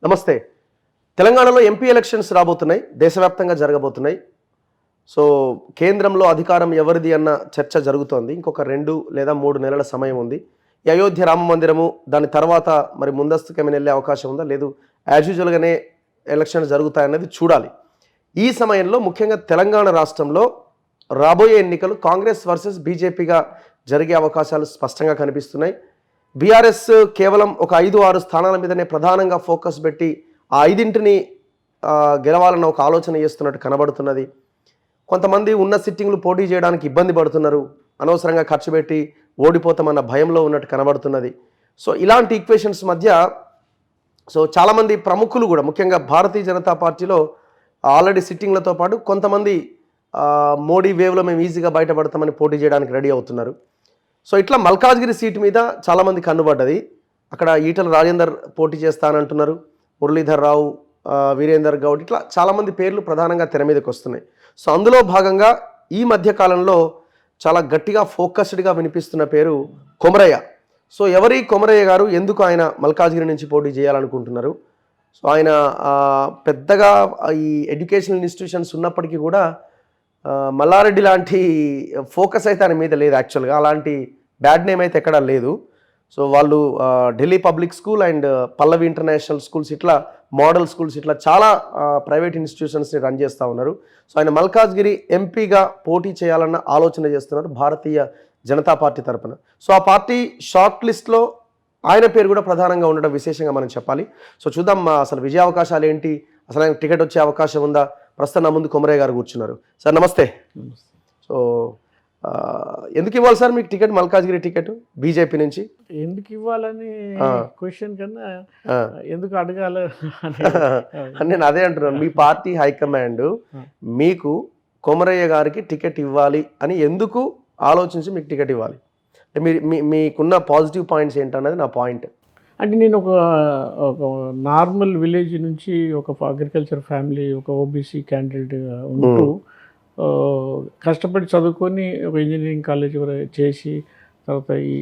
నమస్తే. తెలంగాణలో MP elections రాబోతున్నాయి. దేశవ్యాప్తంగా జరగబోతున్నాయి. సో, కేంద్రంలో అధికారం ఎవరిది అన్న చర్చ జరుగుతోంది. ఇంకొక 2 లేదా 3 నెలల సమయం ఉంది. ఈ అయోధ్య రామ మందిరము, దాని తర్వాత మరి ముందస్తుకేమైనా వెళ్ళే అవకాశం ఉందా? లేదు యాజ్ యూజువల్‌గానే ఎలక్షన్స్ జరుగుతాయన్నది చూడాలి. ఈ సమయంలో ముఖ్యంగా తెలంగాణ రాష్ట్రంలో రాబోయే ఎన్నికలు కాంగ్రెస్ వర్సెస్ బీజేపీగా జరిగే అవకాశాలు స్పష్టంగా కనిపిస్తున్నాయి. బీఆర్ఎస్ కేవలం ఒక 5-6 స్థానాల మీదనే ప్రధానంగా ఫోకస్ పెట్టి ఆ 5ంటిని గెలవాలన్న ఒక ఆలోచన చేస్తున్నట్టు కనబడుతున్నది. కొంతమంది ఉన్న సిట్టింగ్లు పోటీ చేయడానికి ఇబ్బంది పడుతున్నారు. అనవసరంగా ఖర్చు పెట్టి ఓడిపోతామన్న భయంలో ఉన్నట్టు కనబడుతున్నది. సో ఇలాంటి ఈక్వేషన్స్ మధ్య చాలామంది ప్రముఖులు కూడా ముఖ్యంగా భారతీయ జనతా పార్టీలో ఆల్రెడీ సిట్టింగ్లతో పాటు కొంతమంది మోడీ వేవ్లో మేము ఈజీగా బయటపడతామని పోటీ చేయడానికి రెడీ అవుతున్నారు. సో ఇట్లా మల్కాజ్గిరి సీటు మీద చాలామంది కన్నుబడ్డది. అక్కడ ఈటల రాజేందర్ పోటీ చేస్తానంటున్నారు. మురళీధర్ రావు, వీరేందర్ గౌడ్, ఇట్లా చాలామంది పేర్లు ప్రధానంగా తెర మీదకి వస్తున్నాయి. సో అందులో భాగంగా ఈ మధ్య కాలంలో చాలా గట్టిగా ఫోకస్డ్గా వినిపిస్తున్న పేరు కొమరయ్య. సో ఎవరి కొమరయ్య గారు, ఎందుకు ఆయన మల్కాజ్గిరి నుంచి పోటీ చేయాలనుకుంటున్నారు? సో ఆయన పెద్దగా ఈ ఎడ్యుకేషనల్ ఇన్స్టిట్యూషన్స్ ఉన్నప్పటికీ కూడా మల్లారెడ్డి లాంటి ఫోకస్ అయితే ఆయన మీద లేదు. యాక్చువల్గా అలాంటి బ్యాడ్ నేమ్ అయితే ఎక్కడా లేదు. సో వాళ్ళు Delhi public school and Pallavi international schools, ఇట్లా మోడల్ స్కూల్స్, ఇట్లా చాలా ప్రైవేట్ ఇన్స్టిట్యూషన్స్ని రన్ చేస్తూ ఉన్నారు. సో ఆయన మల్కాజ్గిరి ఎంపీగా పోటీ చేయాలన్న ఆలోచన చేస్తున్నారు భారతీయ జనతా పార్టీ తరపున. సో ఆ పార్టీ షార్ట్ లిస్ట్లో ఆయన పేరు కూడా ప్రధానంగా ఉండడం విశేషంగా మనం చెప్పాలి. సో చూద్దాం అసలు విజయ అవకాశాలు ఏంటి, అసలు ఆయన టికెట్ వచ్చే అవకాశం ఉందా? ప్రస్తుతం నా ముందు కొమరయ్య గారు కూర్చున్నారు. సార్ నమస్తే. సో ఎందుకు ఇవ్వాలి సార్ మీకు టికెట్, మల్కాజ్గిరి టికెట్ బీజేపీ నుంచి? ఎందుకు ఇవ్వాలని క్వశ్చన్ కన్నా ఎందుకు అడగాలి నేను అదే అంటున్నాను. మీ పార్టీ హైకమాండ్ మీకు కొమరయ్య గారికి టికెట్ ఇవ్వాలి అని ఎందుకు ఆలోచించి మీకు టికెట్ ఇవ్వాలి? మీకున్న పాజిటివ్ పాయింట్స్ ఏంటన్నది నా పాయింట్. అంటే నేను ఒక నార్మల్ విలేజ్ నుంచి ఒక అగ్రికల్చర్ ఫ్యామిలీ, ఒక ఓబీసీ క్యాండిడేట్గా ఉంటూ కష్టపడి చదువుకొని ఒక ఇంజనీరింగ్ కాలేజ్ చేసి తర్వాత ఈ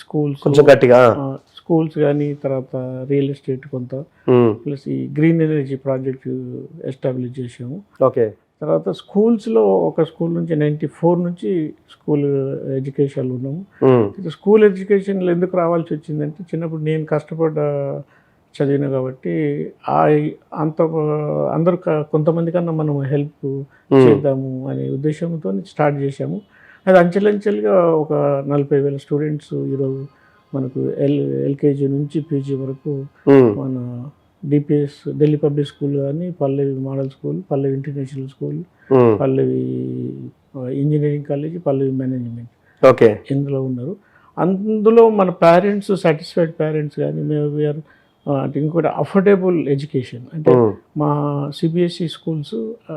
స్కూల్స్ కొంచెం గట్టిగా స్కూల్స్ కానీ తర్వాత రియల్ ఎస్టేట్ కొంత ప్లస్ ఈ గ్రీన్ ఎనర్జీ ప్రాజెక్ట్ ఎస్టాబ్లిష్ చేసాము. ఓకే. తర్వాత స్కూల్స్లో ఒక స్కూల్ నుంచి 94 నుంచి స్కూల్ ఎడ్యుకేషన్లో ఉన్నాము. స్కూల్ ఎడ్యుకేషన్లో ఎందుకు రావాల్సి వచ్చిందంటే చిన్నప్పుడు నేను కష్టపడ్డ చదివిన కాబట్టి అందరూ కొంతమంది కన్నా మనం హెల్ప్ చేద్దాము అనే ఉద్దేశంతో స్టార్ట్ చేశాము. అది అంచెలంచెలుగా ఒక 40,000 స్టూడెంట్స్ ఈరోజు మనకు ఎల్కేజీ నుంచి పీజీ వరకు మన డిపిఎస్ ఢిల్లీ పబ్లిక్ స్కూల్ కానీ, పల్లవి మోడల్ స్కూల్, పల్లవి ఇంటర్నేషనల్ స్కూల్, పల్లవి ఇంజనీరింగ్ కాలేజ్, పల్లవి మేనేజ్మెంట్, ఓకే, ఇందులో ఉన్నారు. అందులో మన పేరెంట్స్ సాటిస్ఫైడ్ పేరెంట్స్ కానీ వీఆర్ అంటే ఇంకోటి అఫోర్డబుల్ ఎడ్యుకేషన్ అంటే మా సిబిఎస్ఈ స్కూల్స్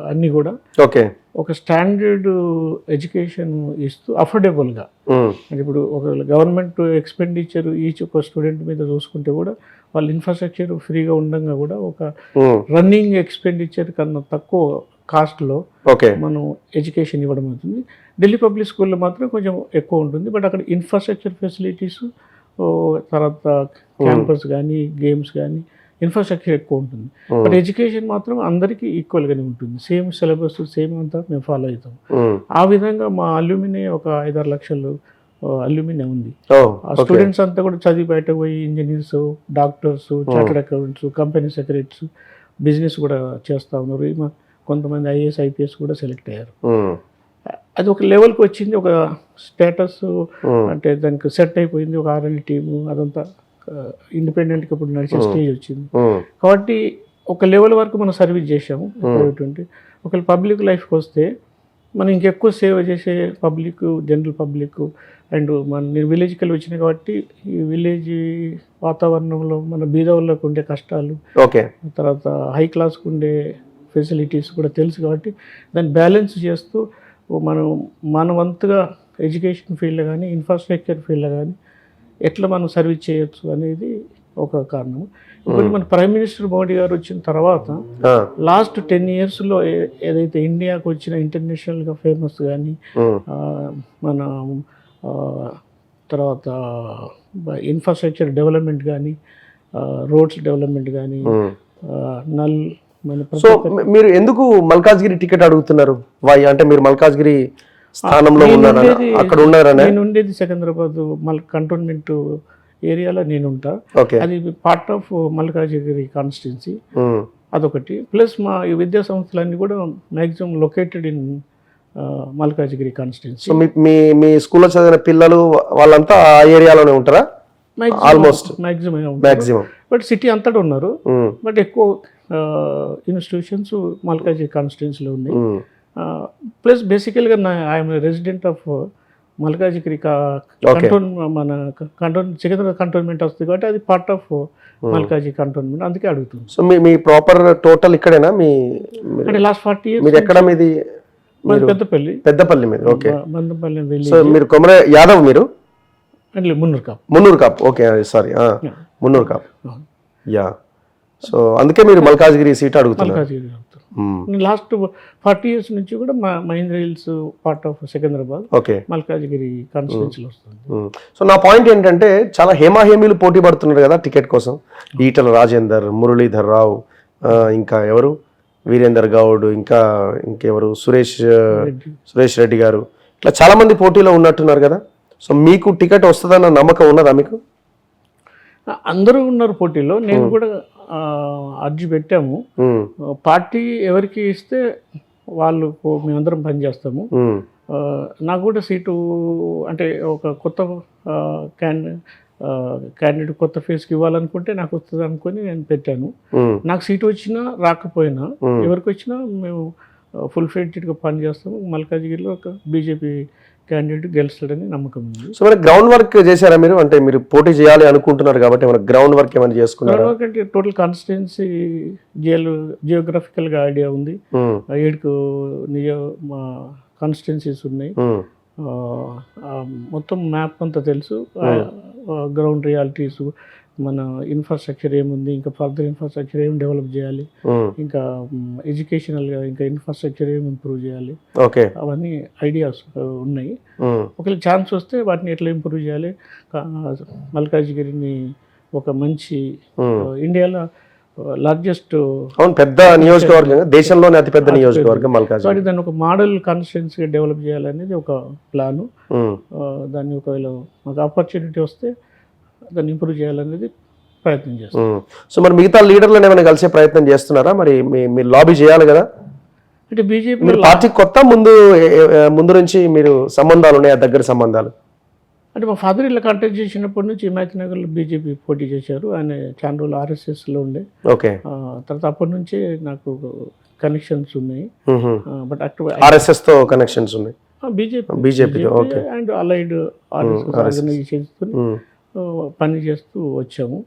అన్నీ కూడా ఓకే ఒక స్టాండర్డ్ ఎడ్యుకేషన్ ఇస్తూ అఫోర్డబుల్గా, అంటే ఇప్పుడు ఒక గవర్నమెంట్ ఎక్స్పెండిచర్ ఈచ్ ఒక స్టూడెంట్ మీద చూసుకుంటే కూడా వాళ్ళ ఇన్ఫ్రాస్ట్రక్చర్ ఫ్రీగా ఉండగా కూడా ఒక రన్నింగ్ ఎక్స్పెండిచర్ కన్నా తక్కువ కాస్ట్లో మనం ఎడ్యుకేషన్ ఇవ్వడం అవుతుంది. ఢిల్లీ పబ్లిక్ స్కూల్లో మాత్రం కొంచెం ఎక్కువ ఉంటుంది, బట్ అక్కడ ఇన్ఫ్రాస్ట్రక్చర్ ఫెసిలిటీస్ తర్వాత క్యాంపస్ కానీ గేమ్స్ కానీ ఇన్ఫ్రాస్ట్రక్చర్ ఎక్కువ ఉంటుంది. బట్ ఎడ్యుకేషన్ మాత్రం అందరికీ ఈక్వల్గానే ఉంటుంది. సేమ్ సిలబస్ సేమ్ అంతా మేము ఫాలో అవుతాం. ఆ విధంగా మా అల్యూమినే ఒక 5-6 లక్షలు అల్యూమినే ఉంది. ఆ స్టూడెంట్స్ అంతా కూడా చదివి బయటకు పోయి engineers, doctors, chartered accounts, company secretaries, business కూడా చేస్తూ ఉన్నారు. కొంతమంది ఐఏఎస్ ఐపీఎస్ కూడా సెలెక్ట్ అయ్యారు. అది ఒక లెవెల్కి వచ్చింది, ఒక స్టేటస్ అంటే దానికి సెట్ అయిపోయింది. ఒక ఆర్ఎల్ టీము అదంతా ఇండిపెండెంట్గా ఇప్పుడు నడిచే స్టేజ్ వచ్చింది. కాబట్టి ఒక లెవెల్ వరకు మనం సర్వీస్ చేసాము. ఒకవేళ పబ్లిక్ లైఫ్కి వస్తే మనం ఇంకెక్కువ సేవ చేసే పబ్లిక్, జనరల్ పబ్లిక్ అండ్ నేను విలేజ్కి వెళ్ళి వచ్చినాయి కాబట్టి ఈ విలేజ్ వాతావరణంలో మన బీద వాళ్ళకు ఉండే కష్టాలు, తర్వాత హై క్లాస్కి ఉండే ఫెసిలిటీస్ కూడా తెలుసు కాబట్టి దాన్ని బ్యాలెన్స్ చేస్తూ మన వంతుగా ఎడ్యుకేషన్ ఫీల్డ్లో కానీ ఇన్ఫ్రాస్ట్రక్చర్ ఫీల్డ్లో కానీ ఎట్లా మనం సర్వీస్ చేయొచ్చు అనేది ఒక కారణం. ఇప్పుడు మన ప్రైమ్ మినిస్టర్ మోడీ గారు వచ్చిన తర్వాత లాస్ట్ 10 yearsలో ఏదైతే ఇండియాకు వచ్చిన ఇంటర్నేషనల్గా ఫేమస్ కానీ మన తర్వాత ఇన్ఫ్రాస్ట్రక్చర్ డెవలప్మెంట్ కానీ రోడ్స్ డెవలప్మెంట్ కానీ నల్ మన సో మీరు ఎందుకు మల్కాజ్గిరి టికెట్ అడుగుతున్నారు? అంటే మీరు మల్కాజ్గిరి స్థానంలో ఉన్నారా, అక్కడ ఉన్నారనే? నేను ఉండేది సికింద్రాబాద్ కంటోన్మెంట్ ఏరియాలో నేను ఉంటా. ఓకే, అది పార్ట్ ఆఫ్ మల్కాజ్గిరి కాన్స్టిట్యున్సీ, అదొకటి. ప్లస్ మా ఈ విద్యా సంస్థలన్నీ కూడా maximum located in Malkajgiri constituency. So మీ స్కూల్లో చదివిన పిల్లలు వాళ్ళంతా ఆ ఏరియాలోనే ఉంటారా? Almost maximum. బట్ సిటీ అంతటా ఉన్నారు, బట్ ఎక్కువ ఇన్స్టిట్యూషన్స్ మల్కాజ్గిరి కాన్స్టిట్యున్సీలో ఉన్నాయి. ప్లస్ బేసికల్గా ఐఎమ్ రెసిడెంట్ ఆఫ్ మల్కాజ్గిరి మన సికింద్రాబాద్ కంటోన్మెంట్ వస్తుంది కాబట్టి అది పార్ట్ ఆఫ్ మల్కాజ్గిరి కంటోన్మెంట్, అందుకే అడుగుతుంది. సో మీ ప్రాపర్ టోటల్ ఇక్కడేనా? అంటే లాస్ట్ 40 years మీరు ఎక్కడ? మీది పెద్దపల్లి మీద. ఓకే, బందపల్లి వెళ్ళి. సో మీరు కొమర యాదవ్, మీరు Munnuru Kapu. Okay, sorry, Munnuru Kapu. Yeah, so అందుకే మీరు మల్కాజ్గిరి సీట్ అడుగుతున్నారు. లాస్ట్ 40 years నుంచి కూడా Mahendra Hills part of Secunderabad, okay, Malkajgiri కాన్స్టిట్యున్సీలో వస్తుంది. సో నా పాయింట్ ఏంటంటే చాలా హేమాహేమీలు పోటీ పడుతున్నారు కదా టికెట్ కోసం. ఈటల రాజేందర్, మురళీధర్ రావు, ఇంకా ఎవరు, వీరేందర్ గౌడ్, ఇంకెవరు, సురేష్ రెడ్డి గారు, ఇట్లా చాలా మంది పోటీలో ఉన్నట్టున్నారు కదా. సో మీకు టికెట్ వస్తుందన్న నమ్మకం ఉన్నదా మీకు? అందరూ ఉన్నారు పోటీలో, నేను కూడా అర్జీ పెట్టాము. పార్టీ ఎవరికి ఇస్తే వాళ్ళు మేమందరం పనిచేస్తాము. నాకు కూడా సీటు అంటే ఒక కొత్త క్యాండిడేట్ కొత్త ఫేస్కి ఇవ్వాలనుకుంటే నాకు వస్తుంది అనుకుని నేను పెట్టాను. నాకు సీటు వచ్చినా రాకపోయినా ఎవరికి వచ్చినా మేము ఫుల్ ఫ్లెడ్జ్డ్గా పనిచేస్తాము. మల్కాజ్గిరిలో ఒక బీజేపీ క్యాండిడేట్ గెలుస్తాడని నమ్మకం ఉంది. సో మరి గ్రౌండ్ వర్క్ చేశారా మీరు? అంటే మీరు పోటీ చేయాలి అనుకుంటున్నారు కాబట్టి మన గ్రౌండ్ వర్క్ ఏమైనా చేసుకున్నారా? గ్రౌండ్ వర్క్ అంటే టోటల్ కాన్స్టిట్యున్సీ జియోగ్రఫికల్గా ఐడియా ఉంది. 7 మా కాన్స్టిట్యున్సీస్ ఉన్నాయి. మొత్తం మ్యాప్ అంతా తెలుసు. గ్రౌండ్ రియాలిటీస్, మన ఇన్ఫ్రాస్ట్రక్చర్ ఏముంది, ఇంకా ఫర్దర్ ఇన్ఫ్రాస్ట్రక్చర్ ఏం డెవలప్ చేయాలి, ఇంకా ఎడ్యుకేషనల్గా ఇంకా ఇన్ఫ్రాస్ట్రక్చర్ ఏం ఇంప్రూవ్ చేయాలి, అవన్నీ ఐడియాస్ ఉన్నాయి. ఒకవేళ ఛాన్స్ వస్తే వాటిని ఎట్లా ఇంప్రూవ్ చేయాలి, మల్కాజ్గిరిని ఒక మంచి ఇండియాలో లార్జెస్ట్ పెద్ద నియోజకవర్గం, దేశంలోనే అతిపెద్ద నియోజకవర్గం మల్కాజ్గిరి. దాన్ని ఒక మోడల్ కాన్స్టిట్యున్సీగా డెవలప్ చేయాలనేది ఒక ప్లాను. దాన్ని ఒకవేళ మాకు ఆపర్చునిటీ వస్తే దాన్ని ఇంప్రూవ్ చేయాలనేది ప్రయత్నం చేస్తాం. సో మరి మిగతా లీడర్లను ఏమైనా కలిసే ప్రయత్నం చేస్తున్నారా? మరి మీరు లాబీ చేయాలి కదా. అంటే బీజేపీ పార్టీ కొత్త ముందు నుంచి మీరు సంబంధాలు ఉన్నాయా, దగ్గర సంబంధాలు? అంటే మా ఫాదర్ ఇలా కంటెస్ట్ చేసినప్పటి నుంచి హిమాయత్ నగర్లో బీజేపీ పోటీ చేశారు. ఆయన చాలా రోజులు ఆర్ఎస్ఎస్లో ఉండే. ఓకే, తర్వాత అప్పటి నుంచే నాకు కనెక్షన్స్ ఉన్నాయి. బట్ ఆర్ఎస్ఎస్ తో కనెక్షన్స్ ఉన్నాయి, బీజేపీ అండ్ అలైడ్ ఆర్గనైజేషన్స్ పని చేస్తూ వచ్చాము.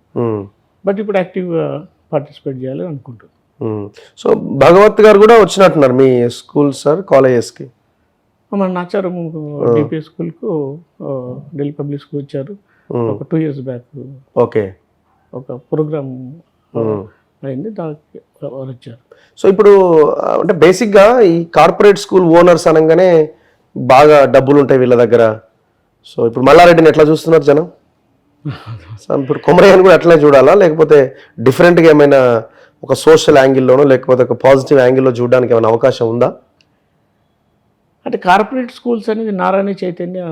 బట్ ఇప్పుడు యాక్టివ్గా పార్టిసిపేట్ చేయాలని అనుకుంటున్నాను. సో భగవత్ గారు కూడా వచ్చినట్టున్నారు మీ స్కూల్ సార్ కాలేజెస్కి? మన నాచారం డిపిఎస్ స్కూల్కు ఢిల్లీ పబ్లిక్ స్కూల్ వచ్చారు ఒక 2 years బ్యాక్. ఓకే, ఒక ప్రోగ్రామ్ అయింది, దానికి వచ్చారు. సో ఇప్పుడు అంటే బేసిక్గా ఈ కార్పొరేట్ స్కూల్ ఓనర్స్ అనగానే బాగా డబ్బులు ఉంటాయి వీళ్ళ దగ్గర. సో ఇప్పుడు మల్లారెడ్డిని ఎట్లా చూస్తున్నారు జనం? ఇప్పుడు కొమరయ్యను కూడా అట్లనే చూడాలా, లేకపోతే డిఫరెంట్గా ఏమైనా ఒక సోషల్ యాంగిల్లోనో లేకపోతే ఒక పాజిటివ్ యాంగిల్లో చూడడానికి ఏమైనా అవకాశం ఉందా? అంటే కార్పొరేట్ స్కూల్స్ అనేది నారాయణ చైతన్య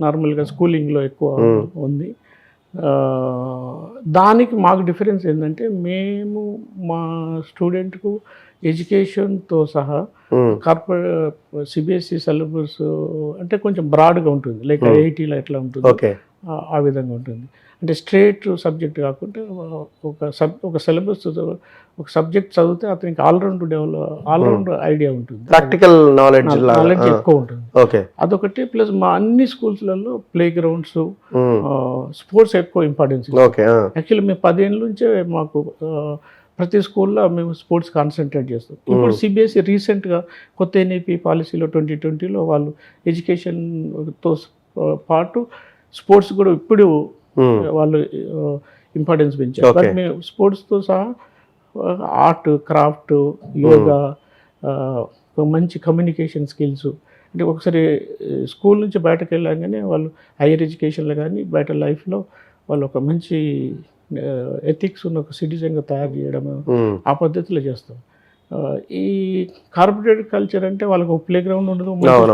నార్మల్గా స్కూలింగ్లో ఎక్కువ ఉంది. దానికి మాకు డిఫరెన్స్ ఏంటంటే మేము మా స్టూడెంట్కు ఎడ్యుకేషన్తో సహా కార్పొరేట్ సిబిఎస్ఈ సిలబస్ అంటే కొంచెం బ్రాడ్గా ఉంటుంది, లైక్ ఐఐటీలో ఎట్లా ఉంటుంది ఆ విధంగా ఉంటుంది. అంటే స్ట్రేట్ సబ్జెక్ట్ కాకుండా ఒక సిలబస్ ఒక సబ్జెక్ట్ చదివితే అతనికి ఆల్రౌండ్ ఐడియా ఉంటుంది, ప్రాక్టికల్ నాలెడ్జ్ ఎక్కువ ఉంటుంది. అదొకటి. ప్లస్ మా అన్ని స్కూల్స్లలో ప్లే గ్రౌండ్స్, స్పోర్ట్స్ ఎక్కువ ఇంపార్టెన్స్. యాక్చువల్లీ మేము 10 ఏళ్ళ నుంచే మాకు ప్రతి స్కూల్లో మేము స్పోర్ట్స్ కాన్సన్ట్రేట్ చేస్తాం. ఇప్పుడు సిబిఎస్ఈ రీసెంట్గా కొత్త ఎన్ఈపీ పాలసీలో 2020లో వాళ్ళు ఎడ్యుకేషన్తో పాటు స్పోర్ట్స్ కూడా ఇప్పుడు వాళ్ళు ఇంపార్టెన్స్ పెంచారు. బట్ మేము స్పోర్ట్స్తో సహా ఆర్ట్, క్రాఫ్ట్, యోగా, మంచి కమ్యూనికేషన్ స్కిల్స్, అంటే ఒకసారి స్కూల్ నుంచి బయటకు వెళ్ళగానే వాళ్ళు హైయర్ ఎడ్యుకేషన్లో కానీ బయట లైఫ్లో వాళ్ళు ఒక మంచి ఎథిక్స్ ఉన్న ఒక సిటిజన్గా తయారు చేయడం ఉమ్, ఆ పద్ధతిలో చేస్తాం. ఈ కార్పొరేట్ కల్చర్ అంటే వాళ్ళకి ఒక ప్లే గ్రౌండ్ ఉండదు, అవును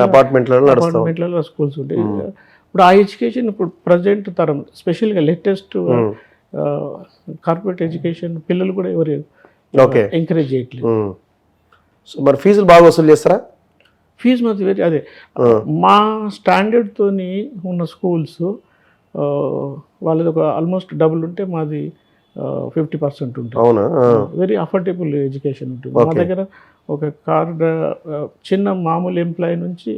అపార్ట్మెంట్లలో నడుస్తాం. అపార్ట్మెంట్లలో స్కూల్స్ ఉంటాయి. ఇప్పుడు ఆ ఎడ్యుకేషన్ ఇప్పుడు ప్రజెంట్ తరం స్పెషల్గా లేటెస్ట్ కార్పొరేట్ ఎడ్యుకేషన్ పిల్లలు కూడా ఎవరు ఓకే. ఎంకరేజ్ చేయట్లేదు. సో మరి ఫీజులు బాగా వసూలు చేస్తారా? ఫీజు మాది వేరే అదే మా స్టాండర్డ్తోని ఉన్న స్కూల్స్ వాళ్ళది ఒక ఆల్మోస్ట్ డబుల్ ఉంటే మాది 50% ఉంటుంది. అవునా? వెరీ అఫోర్డబుల్ ఎడ్యుకేషన్ ఉంటుంది మా దగ్గర. ఒక కార్ చిన్న మామూలు ఎంప్లాయీ నుంచి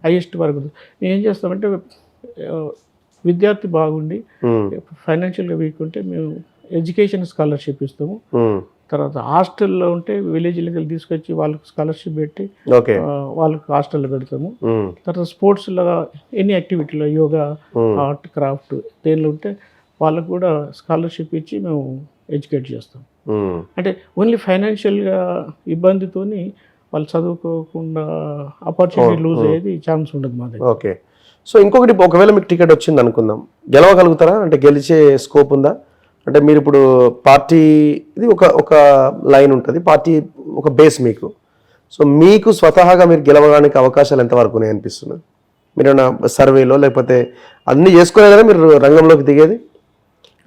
హైయెస్ట్ వరకు ఏం చేస్తామంటే విద్యార్థి బాగుండి ఫైనాన్షియల్గా వీక్ ఉంటే మేము ఎడ్యుకేషన్ స్కాలర్షిప్ ఇస్తాము. తర్వాత హాస్టల్లో ఉంటే విలేజ్లకి తీసుకొచ్చి వాళ్ళకి స్కాలర్షిప్ పెట్టి ఓకే, వాళ్ళకి హాస్టల్లో పెడతాము. తర్వాత స్పోర్ట్స్లో ఎనీ యాక్టివిటీలో యోగా, ఆర్ట్, క్రాఫ్ట్ దేనిలో ఉంటే వాళ్ళకు కూడా స్కాలర్షిప్ ఇచ్చి మేము ఎడ్యుకేట్ చేస్తాం. అంటే ఓన్లీ ఫైనాన్షియల్గా ఇబ్బందితోని వాళ్ళు చదువుకోకుండా ఆపర్చునిటీ లూజ్ అయ్యేది ఛాన్స్ ఉండదు మా దగ్గర. ఓకే. సో ఇంకొకటి, ఒకవేళ మీకు టికెట్ వచ్చింది అనుకుందాం, గెలవగలుగుతారా? అంటే గెలిచే స్కోప్ ఉందా? అంటే మీరు ఇప్పుడు పార్టీ ఇది ఒక లైన్ ఉంటుంది, పార్టీ ఒక బేస్ మీకు. సో మీకు స్వతహాగా మీరు గెలవడానికి అవకాశాలు ఎంతవరకు ఉన్నాయి అనిపిస్తున్నది? మీరు సర్వేలో లేకపోతే అన్నీ చేసుకునే కదా మీరు రంగంలోకి దిగేది?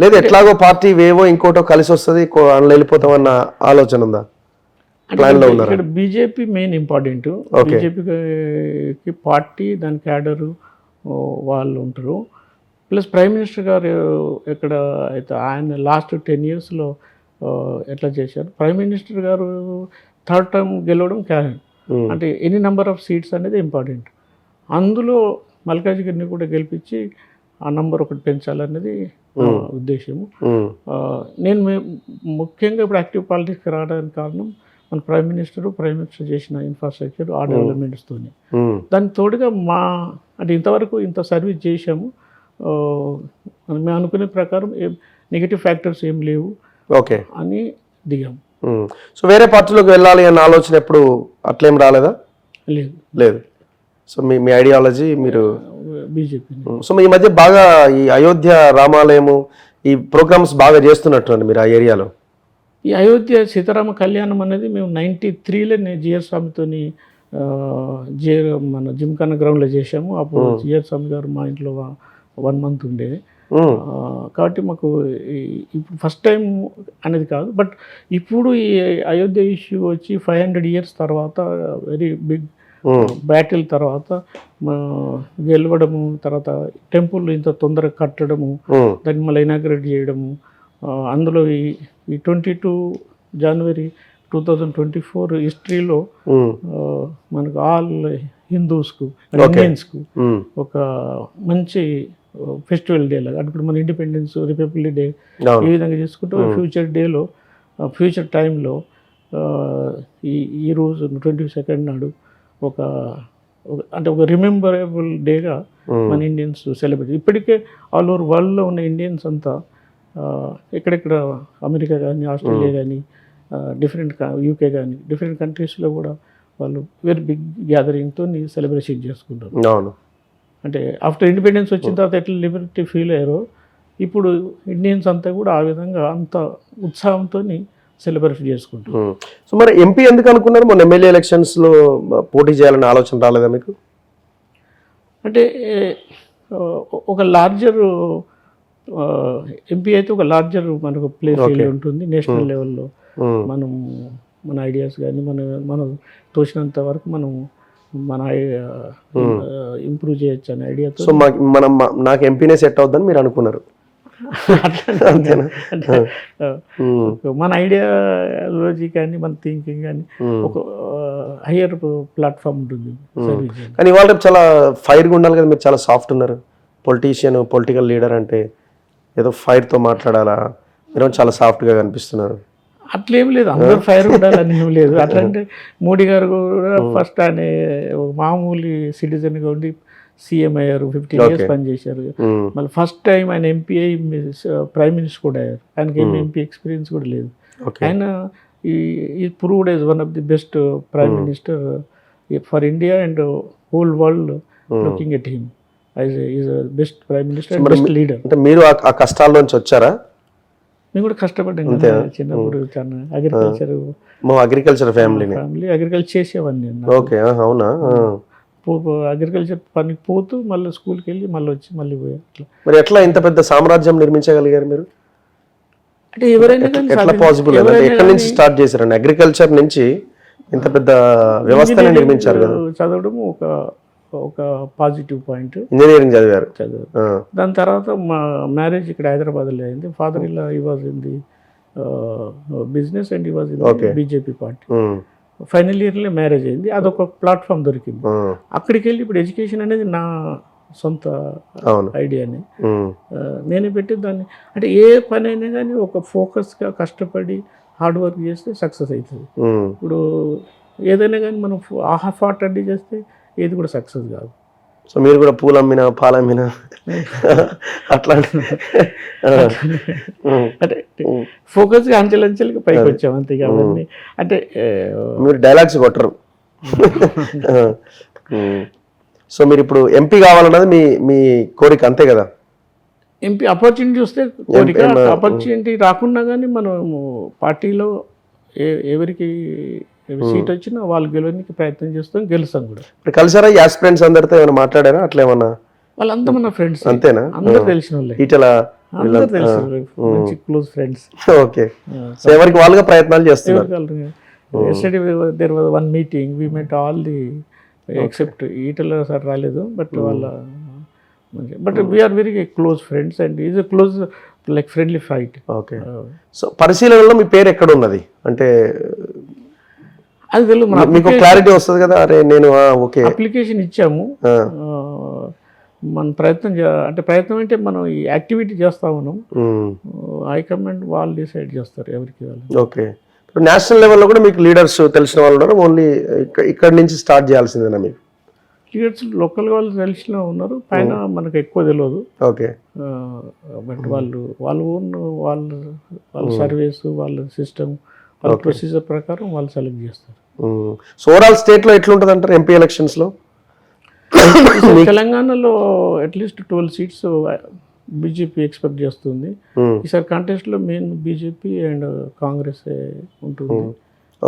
లేదా ఎట్లాగో పార్టీ వేవో ఇంకోటో కలిసి వస్తుంది అందులో వెళ్ళిపోతామన్న ఆలోచన ఉందా? ప్లాన్లో ఉన్నారు? ఇక్కడ బీజేపీ మెయిన్ ఇంపార్టెంట్. బీజేపీకి పార్టీ, దాని క్యాడరు వాళ్ళు ఉంటారు. ప్లస్ ప్రైమ్ మినిస్టర్ గారు ఎక్కడ అయితే ఆయన లాస్ట్ 10 yearsలో ఎట్లా చేశారు, ప్రైమ్ మినిస్టర్ గారు థర్డ్ టర్మ్ గెలవడం క్యారెట్ అంటే ఎనీ నెంబర్ ఆఫ్ సీట్స్ అనేది ఇంపార్టెంట్. అందులో మల్కాజ్గిరిని కూడా గెలిపించి ఆ నంబర్ ఒకటి పెంచాలనేది ఉద్దేశము. నేను ముఖ్యంగా ఇప్పుడు యాక్టివ్ పాలిటిక్స్కి రావడానికి కారణం మన ప్రైమ్ మినిస్టర్ చేసిన ఇన్ఫ్రాస్ట్రక్చర్, ఆ డెవలప్మెంట్స్తోని. దానికి తోడుగా అంటే ఇంతవరకు ఇంత సర్వీస్ చేశాము, మేము అనుకునే ప్రకారం నెగిటివ్ ఫ్యాక్టర్స్ ఏం లేవు ఓకే అని దిగాము. సో వేరే పార్టీలోకి వెళ్ళాలి అన్న ఆలోచన ఎప్పుడు అట్లేం రాలేదా? లేదు. సో మీ ఐడియాలజీ మీరు బీజేపీ. సో ఈ మధ్య బాగా ఈ అయోధ్య రామాలయము ఈ ప్రోగ్రామ్స్ బాగా చేస్తున్నట్టు మీరు ఆ ఏరియాలో. ఈ అయోధ్య సీతారామ కళ్యాణం అనేది మేము 93లో జిఆర్ స్వామితోని మన జిమ్ఖానా గ్రౌండ్లో చేసాము. అప్పుడు జిఆర్ స్వామి గారు మా ఇంట్లో 1 month ఉండేది. కాబట్టి మాకు ఇప్పుడు ఫస్ట్ టైం అనేది కాదు, బట్ ఇప్పుడు ఈ అయోధ్య ఇష్యూ వచ్చి 500 years తర్వాత వెరీ బిగ్ బ్యాటిల్ తర్వాత గెలవడము, తర్వాత టెంపుల్ ఇంత తొందరగా కట్టడము, దాన్ని మళ్ళీ ఇనాగ్రేట్ చేయడము, అందులో ఈ 22 January 2024 హిస్టరీలో మనకు ఆల్ హిందూస్కు, ఇండియన్స్కు ఒక మంచి ఫెస్టివల్ డే లాగా. ఇప్పుడు మన ఇండిపెండెన్స్, రిపబ్లిక్ డే ఈ విధంగా చేసుకుంటూ ఫ్యూచర్ డేలో, ఫ్యూచర్ టైంలో ఈ రోజు 22nd నాడు అంటే ఒక రిమెంబరబుల్ డేగా మన ఇండియన్స్ సెలబ్రేట్. ఇప్పటికే ఆల్ ఓవర్ వరల్డ్లో ఉన్న ఇండియన్స్ అంతా ఎక్కడెక్కడ అమెరికా కానీ, ఆస్ట్రేలియా కానీ, డిఫరెంట్ యూకే కానీ, డిఫరెంట్ కంట్రీస్లో కూడా వాళ్ళు వెరీ బిగ్ గ్యాదరింగ్తో సెలబ్రేషన్ చేసుకుంటారు. అవును. అంటే ఆఫ్టర్ ఇండిపెండెన్స్ వచ్చిన తర్వాత ఎట్లా లిబర్టీ ఫీల్ అయ్యారో ఇప్పుడు ఇండియన్స్ అంతా కూడా ఆ విధంగా అంత ఉత్సాహంతో సెలబ్రేట్ చేసుకుంటారు. సో మరి ఎంపీ ఎందుకు అనుకున్నారు? మొన్న ఎమ్మెల్యే ఎలక్షన్స్లో పోటీ చేయాలనే ఆలోచన రాలేదా మీకు? అంటే ఒక లార్జర్ ఎంపీ అయితే ఒక లార్జర్ మనకు ప్లేస్ ఉంటుంది నేషనల్ లెవెల్లో. మనం మన ఐడియాస్ కానీ మనం తోచినంత వరకు మన ఇంప్రూవ్ చేయొచ్చు అనే ఐడియాతో. సో నాకు ఎంపీనే సెట్ అవుద్దని మీరు అనుకున్నారు? మన ఐడియాలజీ కానీ, మన థింకింగ్ కానీ ఒక హయ్యర్ ప్లాట్ఫామ్ ఉంటుంది. కానీ ఇవాళ చాలా ఫైర్గా ఉండాలి కదా, మీరు చాలా సాఫ్ట్ ఉన్నారు. పొలిటికల్ లీడర్ అంటే ఏదో ఫైర్తో మాట్లాడాలా, మీరు చాలా సాఫ్ట్గా కనిపిస్తున్నారు. అట్లేం లేదు, అందరూ ఫైర్ ఉండాలని ఏం లేదు. అట్లంటే మోడీ గారు కూడా ఫస్ట్ ఆయన మామూలు సిటిజన్గా ఉండి సీఎం అయ్యారు, 15 years పనిచేశారు. మళ్ళీ ఫస్ట్ టైం ఆయన ఎంపీ అయ్యి ప్రైమ్ మినిస్టర్ కూడా అయ్యారు. ఆయనకి ఏమి ఎంపీ ఎక్స్పీరియన్స్ కూడా లేదు. ఆయన ఈ proved as one of the best prime minister for India and whole world looking at him as is best prime minister and best leader. అంటే మీరు ఆ కష్టాల్లోంచి వచ్చారా? మేము కూడా కష్టపడ్డాం కదా చిన్నప్పుడు చాలా అగ్రికల్చర్ మా అగ్రికల్చర్ ఫ్యామిలీని. ఫ్యామిలీ అగ్రికల్చర్ చేసేవాడిని నేను. ఓకే, అవునా? అగ్రికల్చర్ పనికి పోతూ మళ్ళీ స్కూల్కి వెళ్ళి మళ్ళీ వచ్చి మళ్ళీ పోయా అట్లా. మరి ఎట్లా ఇంత పెద్ద సామ్రాజ్యం నిర్మించగలిగారు మీరు? అంటే ఎవరైనా కానీ ఎట్లా పాసిబుల్? అంటే ఎక్కడి నుంచి స్టార్ట్ చేశారండి? అగ్రికల్చర్ నుంచి ఇంత పెద్ద వ్యవస్థని నిర్మించారు కదా. చదవడం ఒక పాజిటివ్ పాయింట్. ఇంజనీరింగ్ చదివారు. దాని తర్వాత మా మ్యారేజ్ ఇక్కడ హైదరాబాద్లో అయింది. ఫాదర్ ఇలా ఈ was in the business and ఈ was in BJP party. Final ఇయర్లో మ్యారేజ్ అయింది. అదొక ప్లాట్ఫామ్ దొరికింది. అక్కడికి వెళ్ళి ఇప్పుడు ఎడ్యుకేషన్ అనేది నా సొంత ఐడియాని నేనే పెట్టి దాన్ని, అంటే ఏ పని అయినా కానీ ఒక ఫోకస్గా కష్టపడి హార్డ్ వర్క్ చేస్తే సక్సెస్ అవుతుంది. ఇప్పుడు ఏదైనా కానీ మనం హాఫ్ హార్టెడ్ చేస్తే ఏది కూడా సక్సెస్ కాదు. సో మీరు కూడా పూలు అమ్మినా పాలు అమ్మినా అట్లా అంటే ఫోకస్గా అంచెలంచెలుగా పైకి వచ్చాం అంతే. కాబట్టి అంటే మీరు డైలాగ్స్ కొట్టరు. సో మీరు ఇప్పుడు ఎంపీ కావాలన్నది మీ కోరిక అంతే కదా? ఎంపీ ఆపర్చునిటీ వస్తే కోరిక. ఆపర్చునిటీ రాకున్నా కానీ మనం పార్టీలో ఎవరికి సీట్ వచ్చినా వాళ్ళు గెలవడానికి ప్రయత్నం చేస్తాం, గెలుస్తాం కూడా. ఇప్పుడు కలిసారా ఈ ఆస్పిరెంట్స్ అందరితో ఏమైనా మాట్లాడారా? అట్లా ఏమన్నా? వాళ్ళంతా మన ఫ్రెండ్స్. అంతేనా? అందరు తెలిసిన వాళ్ళే. ఇట్లా అందరు తెలిసిన మంచి క్లోజ్ ఫ్రెండ్స్. ఓకే. సో ఎవరికి వాళ్ళుగా ప్రయత్నాలు చేస్తున్నారు. yesterday there was one meeting, we met all the except Etela sir రాలేదు, బట్ వాళ్ళ but we are very close friends and is a close like friendly fight. Okay. So పరిశీలనలో మీ పేరు ఎక్కడ ఉన్నది అంటే అది తెలుగు మీకు క్లారిటీ వస్తుంది కదా? అరే నేను ఓకే అప్లికేషన్ ఇచ్చాము, మన ప్రయత్నం అంటే ప్రయత్నం అంటే మనం ఈ యాక్టివిటీ చేస్తా ఉన్నాం. హైకమాండ్ వాళ్ళు డిసైడ్ చేస్తారు ఎవరికి వాళ్ళు. ఓకే. ఇప్పుడు నేషనల్ లెవెల్లో కూడా మీకు లీడర్స్ తెలిసిన వాళ్ళు ఉన్నారు? ఓన్లీ ఇక్కడ నుంచి స్టార్ట్ చేయాల్సిందేనా మీకు? లీడర్స్ లోకల్ వాళ్ళు తెలిసిన ఉన్నారు, పైన మనకు ఎక్కువ తెలియదు. ఓకే. బట్ వాళ్ళ ఓన్ వాళ్ళ సర్వీస్, వాళ్ళ సిస్టమ్, వాళ్ళ ప్రొసీజర్ ప్రకారం వాళ్ళు సెలెక్ట్ చేస్తారు. సో ఓవరాల్ స్టేట్లో ఎట్లుంటుంది అంటారు ఎంపీ ఎలక్షన్స్లో? తెలంగాణలో అట్లీస్ట్ 12 సీట్స్ బీజేపీ ఎక్స్పెక్ట్ చేస్తుంది. ఈసారి కాంటెస్ట్లో మెయిన్ బీజేపీ అండ్ కాంగ్రెస్ ఉంటుంది.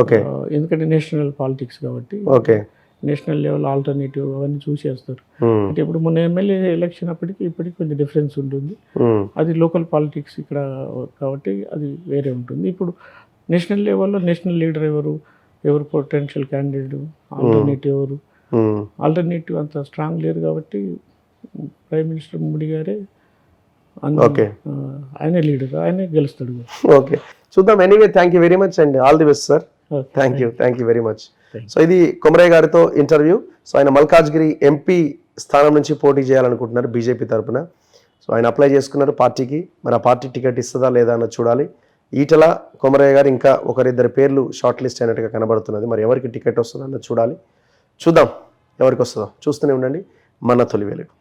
ఓకే. ఎందుకంటే నేషనల్ పాలిటిక్స్ కాబట్టి. ఓకే. నేషనల్ లెవెల్ ఆల్టర్నేటివ్ అవన్నీ చూసేస్తారు. అంటే ఇప్పుడు మొన్న ఎమ్మెల్యే ఎలక్షన్ అప్పటికి ఇప్పటికి కొంచెం డిఫరెన్స్ ఉంటుంది. అది లోకల్ పాలిటిక్స్ ఇక్కడ కాబట్టి అది వేరే ఉంటుంది. ఇప్పుడు నేషనల్ లెవెల్లో నేషనల్ లీడర్ ఎవరు పొటెన్షియల్ క్యాండిడేట్, ఆల్టర్నేటివ్ ఎవరు, ఆల్టర్నేటివ్ అంత స్ట్రాంగ్ లేరు కాబట్టి ప్రైమ్ మినిస్టర్ మోడీ గారే ఆయనే లీడర్, ఆయనే గెలుస్తాడు. ఓకే, చూద్దాం. Anyway thank you very much and all the best sir. Thank you very much. So ఇది కొమరయ్య గారితో ఇంటర్వ్యూ. సో ఆయన మల్కాజ్గిరి ఎంపీ స్థానం నుంచి పోటీ చేయాలనుకుంటున్నారు బీజేపీ తరఫున. సో ఆయన అప్లై చేసుకున్నారు పార్టీకి. మరి ఆ పార్టీ టికెట్ ఇస్తుందా లేదా అన్నది చూడాలి. ఈటల కొమరయ్య గారు ఇంకా ఒకరిద్దరు పేర్లు షార్ట్ లిస్ట్ అయినట్టుగా కనబడుతున్నది. మరి ఎవరికి టికెట్ వస్తుందో అన్నది చూడాలి. చూద్దాం ఎవరికి వస్తుందో. చూస్తూనే ఉండండి మన తొలి వెలుగు.